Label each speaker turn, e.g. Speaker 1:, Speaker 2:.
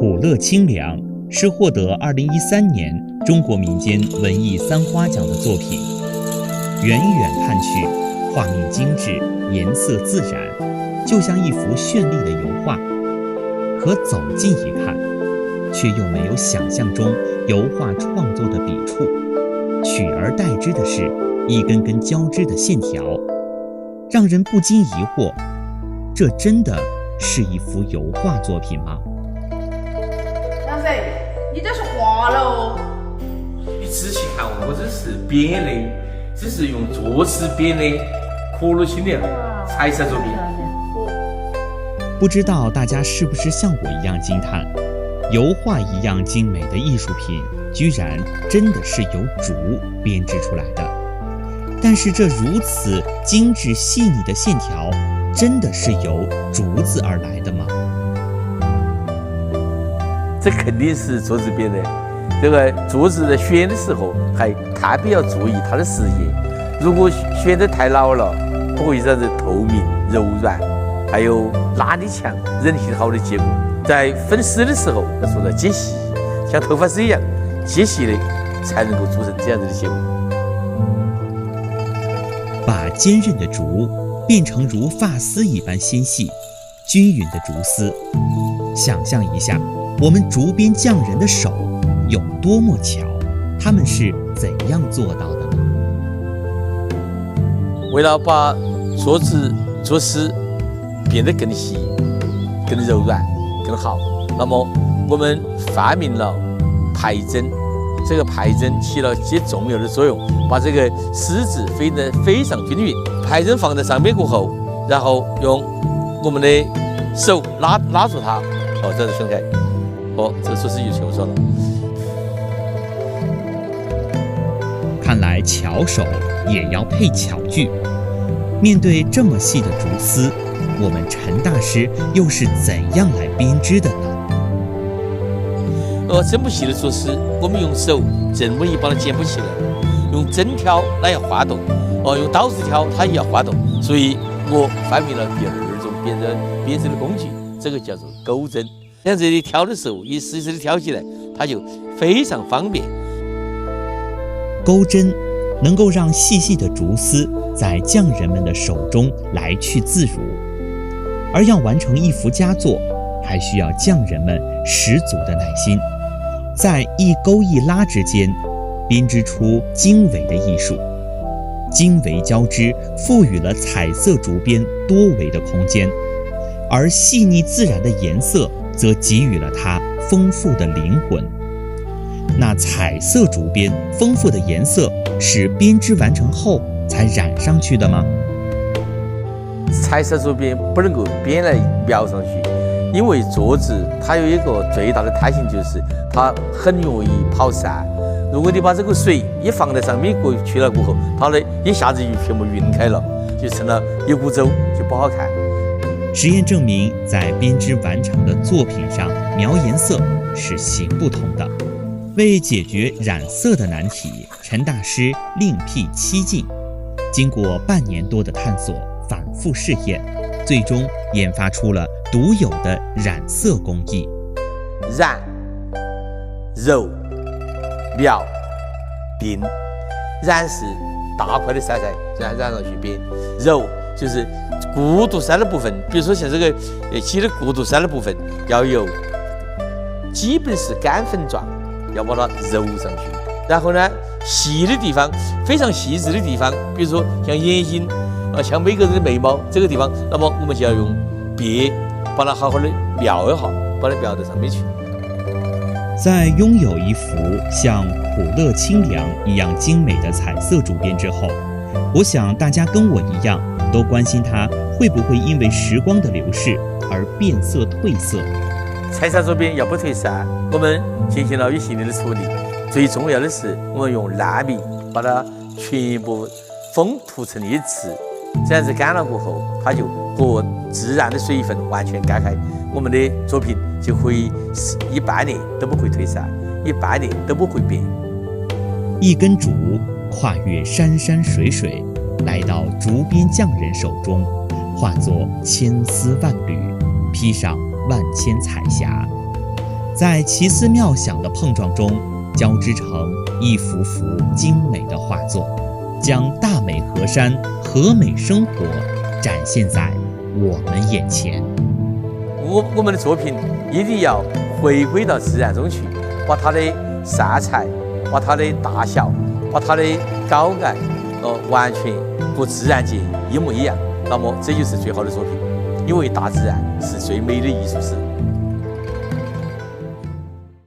Speaker 1: 苦乐清凉是获得2013年中国民间文艺三花奖的作品。远远看去，画面精致，颜色自然，就像一幅绚丽的油画。可走近一看，却又没有想象中油画创作的笔触，取而代之的是一根根交织的线条，让人不禁疑惑：这真的是一幅油画作品吗？
Speaker 2: 杨飞，你这是画了哦！
Speaker 3: 你仔细看，我这是编的，这是用桌子编的苦乐清凉彩色作品。
Speaker 1: 不知道大家是不是像我一样惊叹，油画一样精美的艺术品，居然真的是由竹编织出来的。但是这如此精致细腻的线条，真的是由竹子而来的吗？
Speaker 3: 这肯定是竹子编的。这个竹子在选的时候还特别要注意它的实验，如果选得太老了，不会让人透明柔软，还有拉力强、韧性好的结果。在分丝的时候要做到结细，像头发丝一样结细的，才能够做成这样子的结果。
Speaker 1: 把坚韧的竹变成如发丝一般纤细、均匀的竹丝，想象一下，我们竹编匠人的手有多么巧，他们是怎样做到的呢？
Speaker 3: 为了把竹丝变得更细、更柔软、更好，那么我们发明了排针。这个排针起了极重要的作用，把这个丝质飞得非常均匀。排针放在上面过后，然后用我们的手拉住它，这是松开，这个竹丝就全部做了。
Speaker 1: 看来巧手也要配巧具。面对这么细的竹丝，我们陈大师又是怎样来编织的呢？
Speaker 3: 这么细的竹丝，我们用手这么一把它剪不起来，用针挑那要滑动，用刀子挑它也要滑动，所以我发明了第二种编织的工具，这个叫做钩针。像这里挑的时候，一丝一丝的挑起来，它就非常方便。
Speaker 1: 钩针能够让细细的竹丝在匠人们的手中来去自如，而要完成一幅佳作，还需要匠人们十足的耐心，在一钩一拉之间编织出精微的艺术。精微交织赋予了彩色竹编多维的空间，而细腻自然的颜色则给予了它丰富的灵魂。那彩色竹编丰富的颜色是编织完成后才染上去的吗？
Speaker 3: 彩色竹编不能够编来描上去，因为竹子它有一个最大的特性，就是它很容易跑散。如果你把这个水一放在上面去了过后，它呢一下子就全部晕开了，就成了一股粥，就不好看。
Speaker 1: 实验证明，在编织完成的作品上描颜色是行不通的。为解决染色的难题，陈大师另辟蹊径，经过半年多的探索、反复试验，最终研发出了独有的染色工艺。
Speaker 3: 染、揉、描、并。染是大块的色彩染上去编，揉就是过渡山的部分，比如说像这个起的过渡山的部分，要有基本是干粉状，要把它揉上去。然后呢，细的地方，非常细致的地方，比如说像眼睛像每个人的眉毛这个地方，那么我们就要用笔把它好好的描一下，把它描到上面去。
Speaker 1: 在拥有一幅像苦乐清凉一样精美的彩色竹编之后，我想大家跟我一样，都关心它会不会因为时光的流逝而变色褪色。
Speaker 3: 彩色竹编要不褪色，我们进行了一系列的处理，最重要的是我们用蜡笔把它全部封涂成一次，这样子干了过后，它就和自然的水分完全干开，我们的作品就可以一半年都不会褪色，一半年都不会变。
Speaker 1: 一根竹跨越山山水水，来到竹编匠人手中，化作千丝万缕，披上万千彩霞。在奇思妙想的碰撞中，交织成一幅幅精美的画作，将大美河山、和美生活展现在我们眼前。
Speaker 3: 我们的作品一定要回归到自然中去，把它的色彩、把它的大小、把它的高矮，完全和自然界一模一样。那么这就是最好的作品，因为大自然是最美的艺术史。